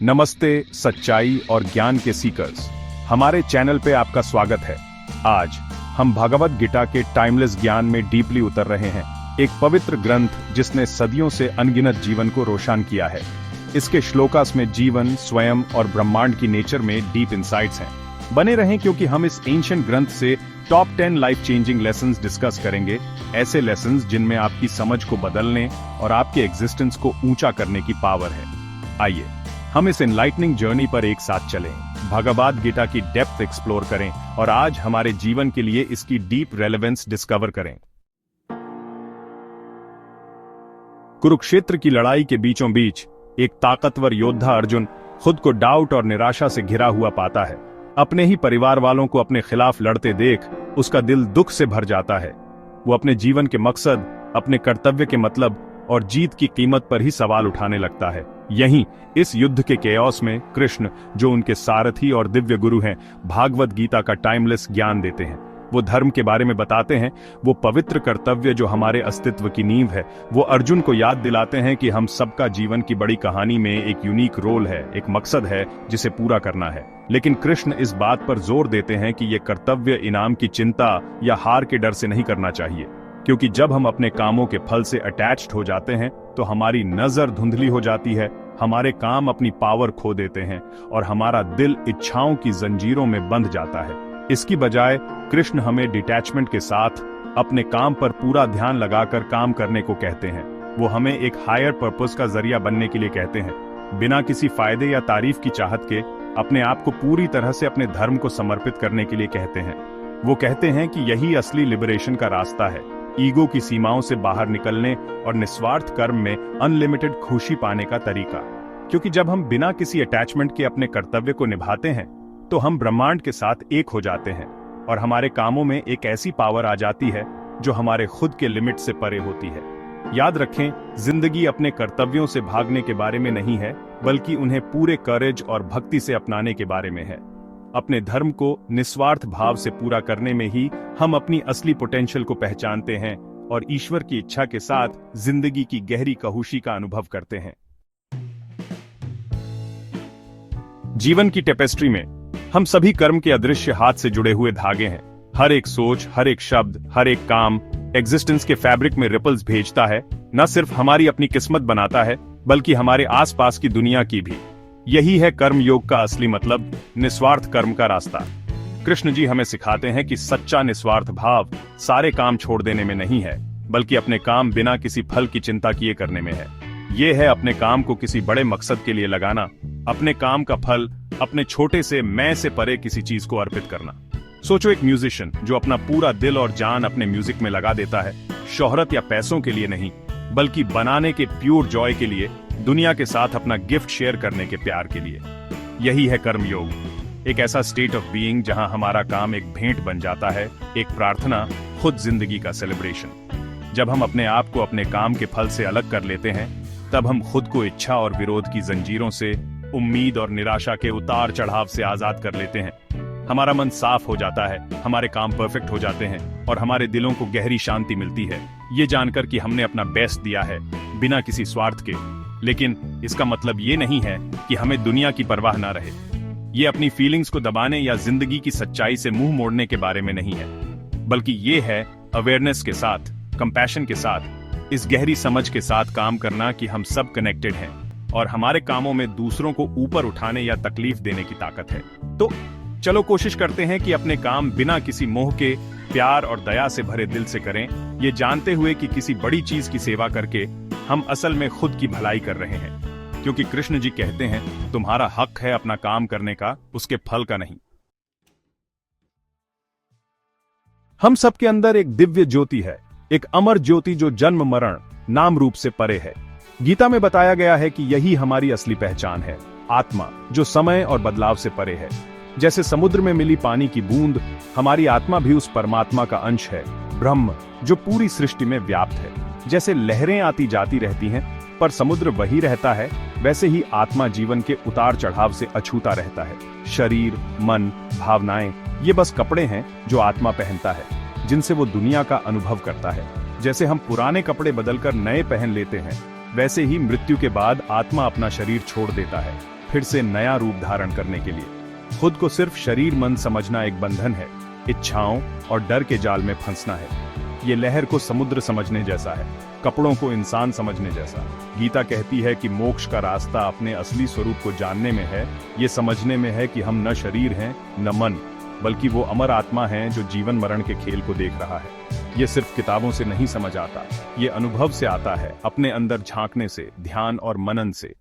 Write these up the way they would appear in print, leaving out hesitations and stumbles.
नमस्ते सच्चाई और ज्ञान के सीकर्स, हमारे चैनल पे आपका स्वागत है। आज हम भगवद गीता के टाइमलेस ज्ञान में डीपली उतर रहे हैं, एक पवित्र ग्रंथ जिसने सदियों से अनगिनत जीवन को रोशन किया है। इसके श्लोकास में जीवन, स्वयं और ब्रह्मांड की नेचर में डीप इंसाइट्स हैं। बने रहें क्योंकि हम इस एंशिएंट ग्रंथ से top 10 life changing lessons discuss करेंगे, ऐसे लेसन्स जिनमें आपकी समझ को बदलने और आपके एग्जिस्टेंस को ऊंचा करने की पावर है। आइए हम इस एनलाइटनिंग जर्नी पर एक साथ चलें, भगवद गीता की डेप्थ एक्सप्लोर करें और आज हमारे जीवन के लिए इसकी डीप रेलेवेंस डिस्कवर करें। कुरुक्षेत्र की लड़ाई के बीचों बीच एक ताकतवर योद्धा अर्जुन खुद को डाउट और निराशा से घिरा हुआ पाता है। अपने ही परिवार वालों को अपने खिलाफ लड़ते देख उसका दिल दुख से भर जाता है। वो अपने जीवन के मकसद, अपने कर्तव्य के मतलब और जीत की कीमत पर ही सवाल उठाने लगता है। यहीं इस युद्ध के केओस में कृष्ण, जो उनके सारथी और दिव्य गुरु हैं, भागवत गीता का टाइमलेस ज्ञान देते हैं। वो धर्म के बारे में बताते हैं, वो पवित्र कर्तव्य जो हमारे अस्तित्व की नींव है। वो अर्जुन को याद दिलाते हैं कि हम सबका जीवन की बड़ी कहानी में एक यूनिक रोल है, एक मकसद है जिसे पूरा करना है। लेकिन कृष्ण इस बात पर जोर देते हैं कि ये कर्तव्य इनाम की चिंता या हार के डर से नहीं करना चाहिए, क्योंकि जब हम अपने कामों के फल से अटैच्ड हो जाते हैं तो हमारी नजर धुंधली हो जाती है, हमारे काम अपनी पावर खो देते हैं और हमारा दिल इच्छाओं की जंजीरों में बंध जाता है। इसकी बजाय कृष्ण हमें डिटैचमेंट के साथ अपने काम पर पूरा ध्यान लगाकर काम करने को कहते हैं। वो हमें एक हायर पर्पस का जरिया बनने के लिए कहते हैं, बिना किसी फायदे या तारीफ की चाहत के अपने आप को पूरी तरह से अपने धर्म को समर्पित करने के लिए कहते हैं। वो कहते हैं कि यही असली लिबरेशन का रास्ता है, ईगो की सीमाओं से बाहर निकलने और निस्वार्थ कर्म में अनलिमिटेड खुशी पाने का तरीका। क्योंकि जब हम बिना किसी अटैचमेंट के अपने कर्तव्य को निभाते हैं तो हम ब्रह्मांड के साथ एक हो जाते हैं और हमारे कामों में एक ऐसी पावर आ जाती है जो हमारे खुद के लिमिट से परे होती है। याद रखें, जिंदगी अपने कर्तव्यों से भागने के बारे में नहीं है, बल्कि उन्हें पूरे करेज और भक्ति से अपनाने के बारे में है। अपने धर्म को निस्वार्थ भाव से पूरा करने में ही हम अपनी असली पोटेंशियल को पहचानते हैं और ईश्वर की इच्छा के साथ जिंदगी की गहरी कहुशी का अनुभव करते हैं। जीवन की टेपेस्ट्री में हम सभी कर्म के अदृश्य हाथ से जुड़े हुए धागे हैं। हर एक सोच, हर एक शब्द, हर एक काम एग्जिस्टेंस के फैब्रिक में रिपल्स भेजता है, न सिर्फ हमारी अपनी किस्मत बनाता है बल्कि हमारे आसपास की दुनिया की भी। यही है कर्म योग का असली मतलब, निस्वार्थ कर्म का रास्ता। कृष्ण जी हमें सिखाते हैं कि सच्चा निस्वार्थ भाव सारे काम छोड़ देने में नहीं है, बल्कि अपने काम बिना किसी फल की चिंता किए करने में है। ये है अपने काम को किसी बड़े मकसद के लिए लगाना, अपने काम का फल अपने छोटे से मैं से परे किसी चीज को अर्पित करना। सोचो, एक म्यूजिशियन जो अपना पूरा दिल और जान अपने म्यूजिक में लगा देता है, शोहरत या पैसों के लिए नहीं, बल्कि बनाने के प्योर जॉय के लिए, दुनिया के साथ अपना गिफ्ट शेयर करने के प्यार के लिए। यही है कर्म योग, एक ऐसा स्टेट ऑफ बीइंग जहां हमारा काम एक भेंट बन जाता है, एक प्रार्थना, खुद जिंदगी का सेलिब्रेशन। जब हम अपने आप को अपने काम के फल से अलग कर लेते हैं, तब हम खुद को इच्छा और विरोध की जंजीरों से, उम्मीद और निराशा के उतार चढ़ाव से आजाद कर लेते हैं। हमारा मन साफ हो जाता है, हमारे काम परफेक्ट हो जाते हैं और हमारे दिलों को गहरी शांति मिलती है, ये जानकर कि हमने अपना बेस्ट दिया है बिना किसी स्वार्थ के। लेकिन इसका मतलब ये नहीं है कि हमें दुनिया की परवाह ना रहे। ये अपनी फीलिंग्स को दबाने या जिंदगी की सच्चाई से मुंह मोड़ने के बारे में नहीं है, बल्कि ये है अवेयरनेस के साथ, कंपैशन के साथ, इस गहरी समझ के साथ काम करना कि हम सब कनेक्टेड हैं और हमारे कामों में दूसरों को ऊपर उठाने या तकलीफ देने की ताकत है। तो चलो कोशिश करते हैं कि अपने काम बिना किसी मोह के, प्यार और दया से भरे दिल से करें, ये जानते हुए कि किसी बड़ी चीज की सेवा करके हम असल में खुद की भलाई कर रहे हैं। क्योंकि कृष्ण जी कहते हैं, तुम्हारा हक है अपना काम करने का, उसके फल का नहीं। हम सबके अंदर एक दिव्य ज्योति है, एक अमर ज्योति जो जन्म मरण नाम रूप से परे है। गीता में बताया गया है कि यही हमारी असली पहचान है, आत्मा जो समय और बदलाव से परे है। जैसे समुद्र में मिली पानी की बूंद, हमारी आत्मा भी उस परमात्मा का अंश है, ब्रह्म जो पूरी सृष्टि में व्याप्त है। जैसे लहरें आती जाती रहती हैं पर समुद्र वही रहता है, वैसे ही आत्मा जीवन के उतार चढ़ाव से अछूता रहता है। शरीर, मन, भावनाएं ये बस कपड़े हैं जो आत्मा पहनता है, जिनसे वो दुनिया का अनुभव करता है। जैसे हम पुराने कपड़े बदलकर नए पहन लेते हैं, वैसे ही मृत्यु के बाद आत्मा अपना शरीर छोड़ देता है, फिर से नया रूप धारण करने के लिए। खुद को सिर्फ शरीर मन समझना एक बंधन है, इच्छाओं और डर के जाल में फंसना है। ये लहर को समुद्र समझने जैसा है, कपड़ों को इंसान समझने जैसा। गीता कहती है कि मोक्ष का रास्ता अपने असली स्वरूप को जानने में है, ये समझने में है कि हम न शरीर हैं न मन, बल्कि वो अमर आत्मा है जो जीवन मरण के खेल को देख रहा है। ये सिर्फ किताबों से नहीं समझ आता, ये अनुभव से आता है, अपने अंदर झांकने से, ध्यान और मनन से।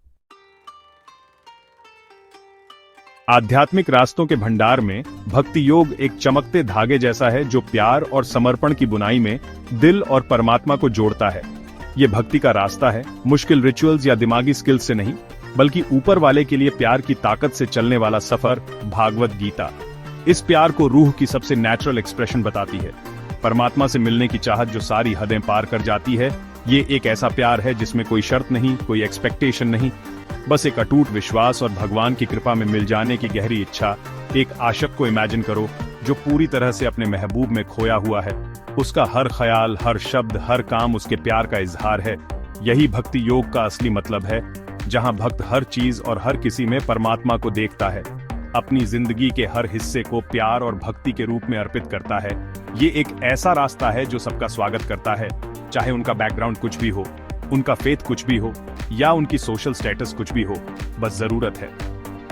आध्यात्मिक रास्तों के भंडार में भक्ति योग एक चमकते धागे जैसा है जो प्यार और समर्पण की बुनाई में दिल और परमात्मा को जोड़ता है। ये भक्ति का रास्ता है, मुश्किल रिचुअल्स या दिमागी स्किल्स से नहीं, बल्कि ऊपर वाले के लिए प्यार की ताकत से चलने वाला सफर। भागवत गीता इस प्यार को रूह की सबसे नेचुरल एक्सप्रेशन बताती है। परमात्मा से मिलने की चाहत जो सारी हदें पार कर जाती है। ये एक ऐसा प्यार है जिसमें कोई शर्त नहीं, कोई एक्सपेक्टेशन नहीं, बस एक अटूट विश्वास और भगवान की कृपा में मिल जाने की गहरी इच्छा। एक आशिक को इमेजिन करो जो पूरी तरह से अपने महबूब में खोया हुआ है। उसका हर ख्याल, हर शब्द, हर काम उसके प्यार का इजहार है। यही भक्ति योग का असली मतलब है, जहां भक्त हर चीज और हर किसी में परमात्मा को देखता है, अपनी जिंदगी के हर हिस्से को प्यार और भक्ति के रूप में अर्पित करता है। ये एक ऐसा रास्ता है जो सबका स्वागत करता है, चाहे उनका बैकग्राउंड कुछ भी हो, उनका फेथ कुछ भी हो, या उनकी सोशल स्टेटस कुछ भी हो। बस जरूरत है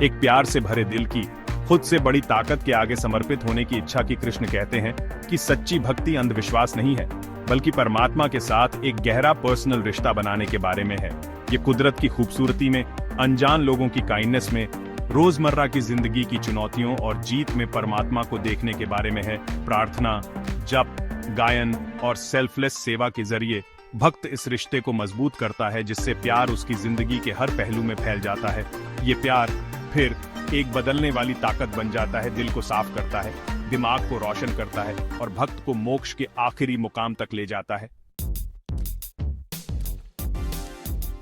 एक प्यार से भरे दिल की, खुद से बड़ी ताकत के आगे समर्पित होने की इच्छा की। कृष्ण कहते हैं कि सच्ची भक्ति अंधविश्वास नहीं है, बल्कि परमात्मा के साथ एक गहरा पर्सनल रिश्ता बनाने के बारे में है। ये कुदरत की खूबसूरती में, अनजान लोगों की काइंडनेस में, रोजमर्रा की जिंदगी की चुनौतियों और जीत में परमात्मा को देखने के बारे में है। प्रार्थना, जप, गायन और सेल्फलेस सेवा के जरिए भक्त इस रिश्ते को मजबूत करता है, जिससे प्यार उसकी जिंदगी के हर पहलू में फैल जाता है। ये प्यार फिर एक बदलने वाली ताकत बन जाता है, दिल को साफ करता है, दिमाग को रोशन करता है और भक्त को मोक्ष के आखिरी मुकाम तक ले जाता है।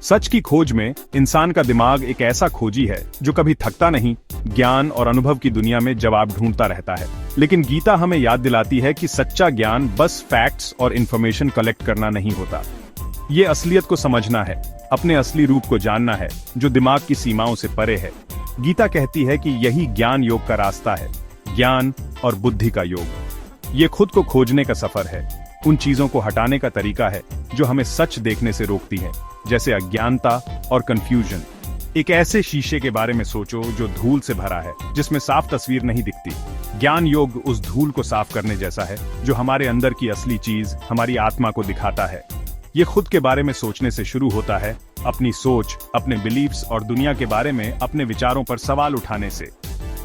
सच की खोज में इंसान का दिमाग एक ऐसा खोजी है जो कभी थकता नहीं, ज्ञान और अनुभव की दुनिया में जवाब ढूंढता रहता है। लेकिन गीता हमें याद दिलाती है कि सच्चा ज्ञान बस फैक्ट्स और इंफॉर्मेशन कलेक्ट करना नहीं होता। ये असलियत को समझना है, अपने असली रूप को जानना है, जो दिमाग की सीमाओं से परे है। गीता कहती है कि यही ज्ञान योग का रास्ता है, ज्ञान और बुद्धि का योग। ये खुद को खोजने का सफर है, उन चीजों को हटाने का तरीका है जो हमें सच देखने से रोकती है, जैसे अज्ञानता और कंफ्यूजन। एक ऐसे शीशे के बारे में सोचो जो धूल से भरा है, जिसमें साफ तस्वीर नहीं दिखती। ज्ञान योग उस धूल को साफ करने जैसा है, जो हमारे अंदर की असली चीज, हमारी आत्मा को दिखाता है। ये खुद के बारे में सोचने से शुरू होता है, अपनी सोच, अपने बिलीफ्स और दुनिया के बारे में अपने विचारों पर सवाल उठाने से।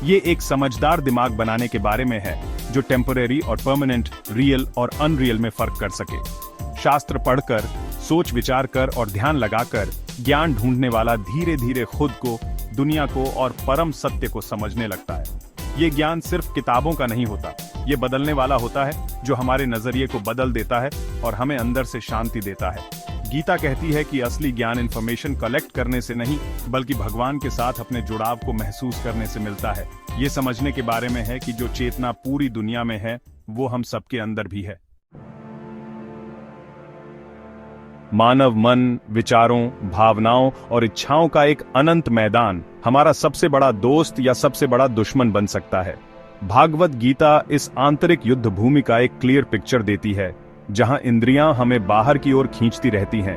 ये एक समझदार दिमाग बनाने के बारे में है, जो टेम्परेरी और परमानेंट, रियल और अनरियल में फर्क कर सके। शास्त्र पढ़कर, सोच विचार कर और ध्यान लगाकर ज्ञान ढूंढने वाला धीरे धीरे खुद को, दुनिया को और परम सत्य को समझने लगता है। ये ज्ञान सिर्फ किताबों का नहीं होता, ये बदलने वाला होता है, जो हमारे नजरिए को बदल देता है और हमें अंदर से शांति देता है। गीता कहती है कि असली ज्ञान इंफॉर्मेशन कलेक्ट करने से नहीं, बल्कि भगवान के साथ अपने जुड़ाव को महसूस करने से मिलता है। ये समझने के बारे में है कि जो चेतना पूरी दुनिया में है, वो हम सबके अंदर भी है। मानव मन, विचारों, भावनाओं और इच्छाओं का एक अनंत मैदान हमारा सबसे बड़ा दोस्त या सबसे बड़ा दुश्मन बन सकता है। भागवत गीता इस आंतरिक युद्ध भूमि का एक क्लियर पिक्चर देती है, जहां इंद्रियां हमें बाहर की ओर खींचती रहती हैं,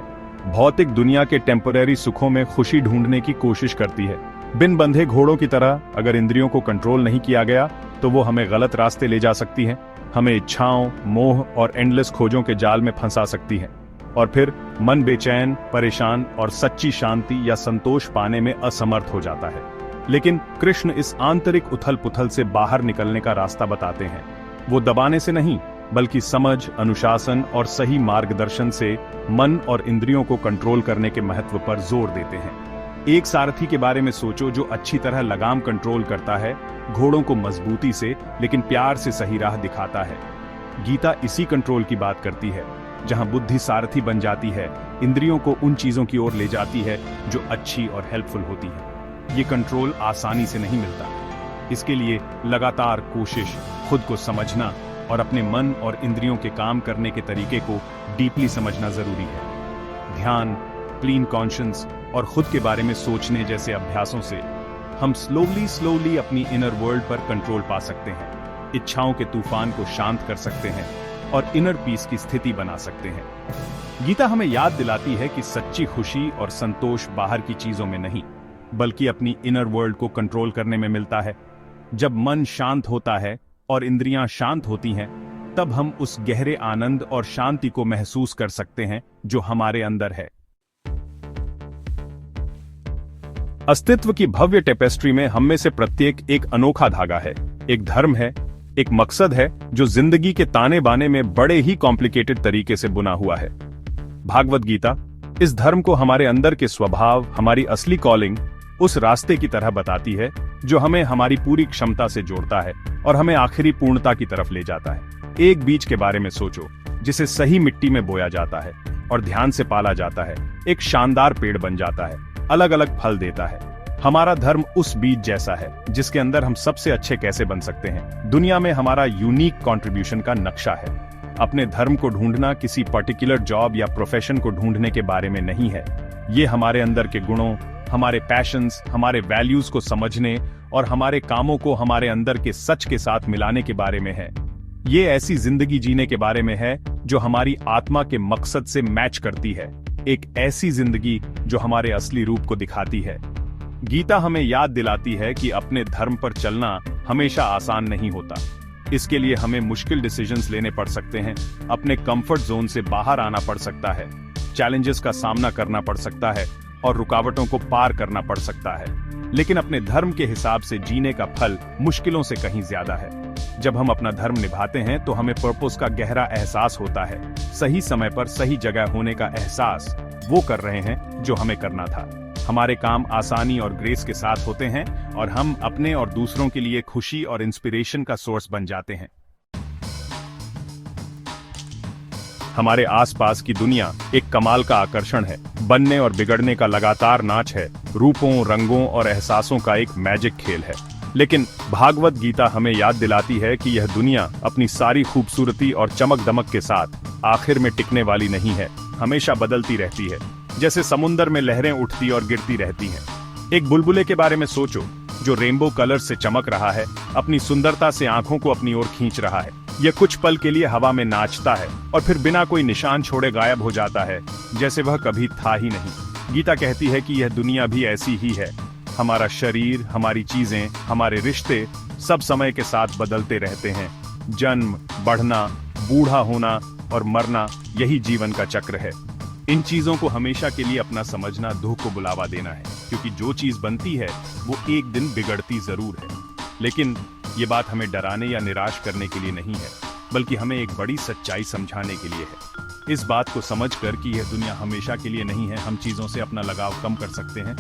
भौतिक दुनिया के टेम्परेरी सुखों में खुशी ढूंढने की कोशिश करती है। बिन बंधे घोड़ों की तरह अगर इंद्रियों को कंट्रोल नहीं किया गया, तो वो हमें गलत रास्ते ले जा सकती हैं, हमें इच्छाओं, मोह और एंडलेस खोजों के जाल में फंसा सकती हैं, और फिर मन बेचैन, परेशान और सच्ची शांति या संतोष पाने में असमर्थ हो जाता है। लेकिन कृष्ण इस आंतरिक उथल पुथल से बाहर निकलने का रास्ता बताते हैं। वो दबाने से नहीं, बल्कि समझ, अनुशासन और सही मार्गदर्शन से मन और इंद्रियों को कंट्रोल करने के महत्व पर जोर देते हैं। एक सारथी के बारे में सोचो जो अच्छी तरह लगाम कंट्रोल करता है, घोड़ों को मजबूती से लेकिन प्यार से सही राह दिखाता है। गीता इसी कंट्रोल की बात करती है, जहां बुद्धि सारथी बन जाती है, इंद्रियों को उन चीजों की ओर ले जाती है जो अच्छी और हेल्पफुल होती है। ये कंट्रोल आसानी से नहीं मिलता, इसके लिए लगातार कोशिश, खुद को समझना और अपने मन और इंद्रियों के काम करने के तरीके को डीपली समझना जरूरी है। ध्यान, क्लीन कॉन्शियंस और खुद के बारे में सोचने जैसे अभ्यासों से हम स्लोली अपनी इनर वर्ल्ड पर कंट्रोल पा सकते हैं, इच्छाओं के तूफान को शांत कर सकते हैं और इनर पीस की स्थिति बना सकते हैं। गीता हमें याद दिलाती है कि सच्ची खुशी और संतोष बाहर की चीजों में नहीं, बल्कि अपनी इनर वर्ल्ड को कंट्रोल करने में मिलता है। जब मन शांत होता है और इंद्रियां शांत होती हैं, तब हम उस गहरे आनंद और शांति को महसूस कर सकते हैं जो हमारे अंदर है। अस्तित्व की भव्य टेपेस्ट्री में हम में से प्रत्येक एक अनोखा धागा है, एक धर्म है, एक मकसद है जो जिंदगी के ताने बाने में बड़े ही कॉम्प्लिकेटेड तरीके से बुना हुआ है। भागवत गीता इस धर्म को हमारे अंदर के स्वभाव, हमारी असली कॉलिंग, उस रास्ते की तरह बताती है जो हमें हमारी पूरी क्षमता से जोड़ता है और हमें आखिरी पूर्णता की तरफ ले जाता है। एक बीज के बारे में सोचो जिसे सही मिट्टी में बोया जाता है और ध्यान से पाला जाता है, एक शानदार पेड़ बन जाता है, अलग अलग फल देता है। हमारा धर्म उस बीज जैसा है जिसके अंदर हम सबसे अच्छे कैसे बन सकते हैं। दुनिया में हमारा यूनिक कंट्रीब्यूशन का नक्शा है। अपने धर्म को ढूंढना किसी पर्टिकुलर जॉब या प्रोफेशन को ढूंढने के बारे में नहीं है। ये हमारे अंदर के गुणों, हमारे पैशंस, हमारे वैल्यूज को समझने और हमारे कामों को हमारे अंदर के सच के साथ मिलाने के बारे में है। ये ऐसी जिंदगी जीने के बारे में है जो हमारी आत्मा के मकसद से मैच करती है, एक ऐसी जिंदगी जो हमारे असली रूप को दिखाती है। गीता हमें याद दिलाती है कि अपने धर्म पर चलना हमेशा आसान नहीं होता। इसके लिए हमें मुश्किल डिसीजंस लेने पड़ सकते हैं, अपने कंफर्ट जोन से बाहर आना पड़ सकता है, चैलेंजेस का सामना करना पड़ सकता है और रुकावटों को पार करना पड़ सकता है। लेकिन अपने धर्म के हिसाब से जीने का फल मुश्किलों से कहीं ज्यादा है। जब हम अपना धर्म निभाते हैं तो हमें पर्पस का गहरा एहसास होता है, सही समय पर सही जगह होने का एहसास। वो कर रहे हैं जो हमें करना था। हमारे काम आसानी और ग्रेस के साथ होते हैं और हम अपने और दूसरों के लिए खुशी और इंस्पिरेशन का सोर्स बन जाते हैं। हमारे आसपास की दुनिया एक कमाल का आकर्षण है, बनने और बिगड़ने का लगातार नाच है, रूपों, रंगों और एहसासों का एक मैजिक खेल है। लेकिन भागवत गीता हमें याद दिलाती है कि यह दुनिया अपनी सारी खूबसूरती और चमक दमक के साथ आखिर में टिकने वाली नहीं है, हमेशा बदलती रहती है। जैसे समुद्र में लहरें उठती और गिरती रहती हैं। एक बुलबुले के बारे में सोचो जो रेनबो कलर से चमक रहा है, अपनी सुंदरता से आंखों को अपनी ओर खींच रहा है। यह कुछ पल के लिए हवा में नाचता है और फिर बिना कोई निशान छोड़े गायब हो जाता है, जैसे वह कभी था ही नहीं। गीता कहती है कि यह दुनिया भी ऐसी ही है। हमारा शरीर, हमारी चीजें, हमारे रिश्ते सब समय के साथ बदलते रहते हैं। जन्म, बढ़ना, बूढ़ा होना और मरना, यही जीवन का चक्र है। इन चीजों को हमेशा के लिए अपना समझना दुख को बुलावा देना है, क्योंकि जो चीज बनती है वो एक दिन बिगड़ती जरूर है। लेकिन ये बात हमें डराने या निराश करने के लिए नहीं है, बल्कि हमें एक बड़ी सच्चाई समझाने के लिए है। इस बात को समझकर कि यह दुनिया हमेशा के लिए नहीं है, हम चीजों से अपना लगाव कम कर सकते हैं,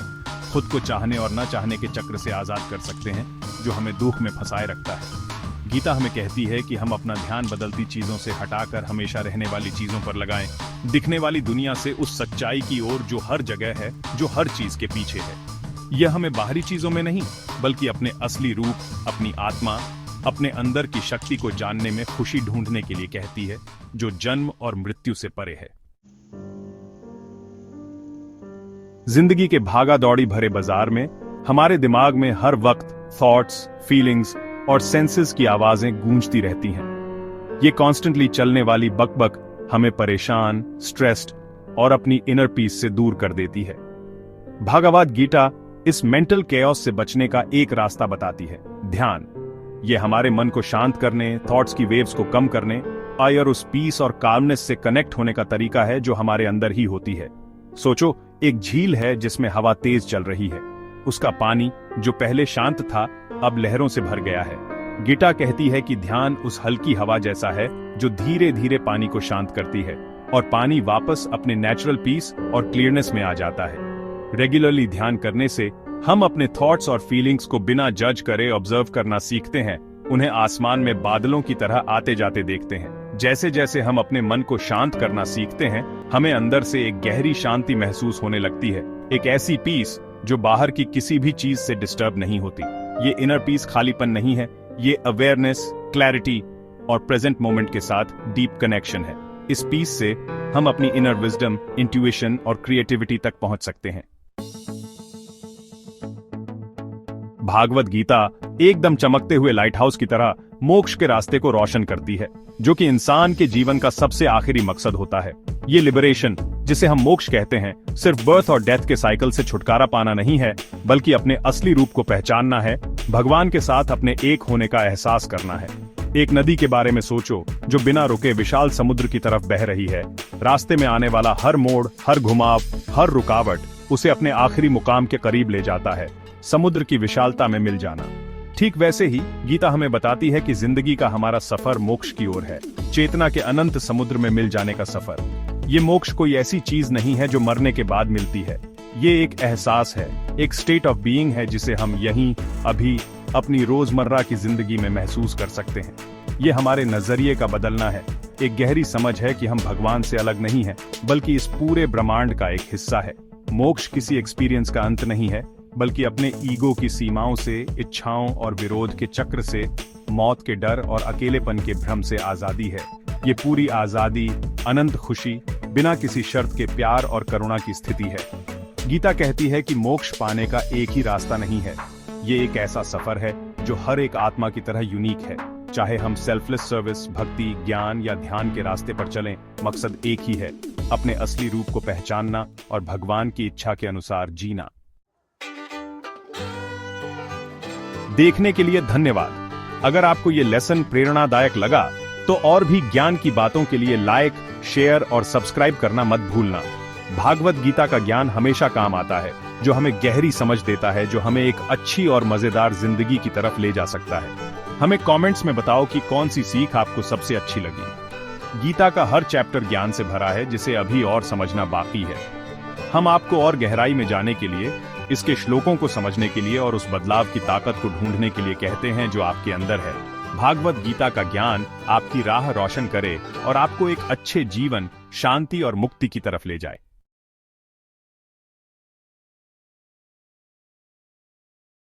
खुद को चाहने और न चाहने के चक्र से आजाद कर सकते हैं जो हमें दुख में फंसाए रखता है। गीता हमें कहती है कि हम अपना ध्यान बदलती चीजों से हटाकर हमेशा रहने वाली चीजों पर लगाएं, दिखने वाली दुनिया से उस सच्चाई की ओर जो हर जगह है, जो हर चीज के पीछे है। यह हमें बाहरी चीजों में नहीं, बल्कि अपने असली रूप, अपनी आत्मा, अपने अंदर की शक्ति को जानने में खुशी ढूंढने के लिए कहती है, जो जन्म और मृत्यु से परे है। जिंदगी के भागा दौड़ी भरे बाजार में हमारे दिमाग में हर वक्त थॉट्स, फीलिंग्स और सेंसेस की आवाजें गूंजती रहती हैं। ये कॉन्स्टेंटली चलने वाली बकबक हमें परेशान, स्ट्रेस्ड और अपनी इनर पीस से दूर कर देती है। भागवत गीता इस मेंटल केओस से बचने का एक रास्ता बताती है, ध्यान। ये हमारे मन को शांत करने, थॉट्स की वेव्स को कम करने और उस पीस और काल्मनेस से कनेक्ट होने का तरीका है जो हमारे अंदर ही होती है। सोचो, एक झील है जिसमें हवा तेज चल रही है। उसका पानी जो पहले शांत था अब लहरों से भर गया है। गीता कहती है कि ध्यान उस हल्की हवा जैसा है जो धीरे धीरे पानी को शांत करती है और पानी वापस अपने नेचुरल पीस और क्लियरनेस में आ जाता है। रेगुलरली ध्यान करने से हम अपने थॉट्स और फीलिंग्स को बिना जज करे ऑब्जर्व करना सीखते हैं, उन्हें आसमान में बादलों की तरह आते जाते देखते हैं। जैसे जैसे हम अपने मन को शांत करना सीखते हैं, हमें अंदर से एक गहरी शांति महसूस होने लगती है, एक ऐसी पीस जो बाहर की किसी भी चीज से डिस्टर्ब नहीं होती। ये इनर पीस खालीपन नहीं है, ये अवेयरनेस, क्लैरिटी और प्रेजेंट मोमेंट के साथ डीप कनेक्शन है। इस पीस से हम अपनी इनर विजडम, इंट्यूशन और क्रिएटिविटी तक पहुंच सकते हैं। भागवत गीता एकदम चमकते हुए लाइट हाउस की तरह मोक्ष के रास्ते को रोशन करती है, जो कि इंसान के जीवन का सबसे आखिरी मकसद होता है। ये लिबरेशन, जिसे हम मोक्ष कहते हैं, सिर्फ बर्थ और डेथ के साइकिल से छुटकारा पाना नहीं है, बल्कि अपने असली रूप को पहचानना है, भगवान के साथ अपने एक होने का एहसास करना है। एक नदी के बारे में सोचो जो बिना रुके विशाल समुद्र की तरफ बह रही है। रास्ते में आने वाला हर मोड़, हर घुमाव, हर रुकावट उसे अपने आखिरी मुकाम के करीब ले जाता है, समुद्र की विशालता में मिल जाना। ठीक वैसे ही गीता हमें बताती है कि जिंदगी का हमारा सफर मोक्ष की ओर है, चेतना के अनंत समुद्र में मिल जाने का सफर। ये मोक्ष कोई ऐसी चीज नहीं है जो मरने के बाद मिलती है। ये एक एहसास है, एक स्टेट ऑफ बीइंग है, जिसे हम यहीं अभी अपनी रोजमर्रा की जिंदगी में महसूस कर सकते हैं। ये हमारे नजरिए का बदलना है, एक गहरी समझ है कि हम भगवान से अलग नहीं हैं, बल्कि इस पूरे ब्रह्मांड का एक हिस्सा है। मोक्ष किसी एक्सपीरियंस का अंत नहीं है, बल्कि अपने ईगो की सीमाओं से, इच्छाओं और विरोध के चक्र से, मौत के डर और अकेलेपन के भ्रम से आजादी है। ये पूरी आजादी, अनंत खुशी, बिना किसी शर्त के प्यार और करुणा की स्थिति है। गीता कहती है कि मोक्ष पाने का एक ही रास्ता नहीं है, ये एक ऐसा सफर है जो हर एक आत्मा की तरह यूनिक है। चाहे हम सेल्फलेस सर्विस, भक्ति, ज्ञान या ध्यान के रास्ते पर चलें, मकसद एक ही है, अपने असली रूप को पहचानना और भगवान की इच्छा के अनुसार जीना। देखने के लिए धन्यवाद। अगर आपको ये लेसन प्रेरणादायक लगा तो और भी ज्ञान की बातों के लिए लाइक, शेयर और सब्सक्राइब करना मत भूलना। भागवत गीता का ज्ञान हमेशा काम आता है, जो हमें गहरी समझ देता है, जो हमें एक अच्छी और मजेदार जिंदगी की तरफ ले जा सकता है। हमें कमेंट्स में बताओ कि कौन सी सीख आपको सबसे अच्छी लगी। गीता का हर चैप्टर ज्ञान से भरा है, जिसे अभी और समझना बाकी है। हम आपको और गहराई में जाने के लिए, इसके श्लोकों को समझने के लिए और उस बदलाव की ताकत को ढूंढने के लिए कहते हैं जो आपके अंदर है। भागवत गीता का ज्ञान आपकी राह रोशन करे और आपको एक अच्छे जीवन, शांति और मुक्ति की तरफ ले जाए।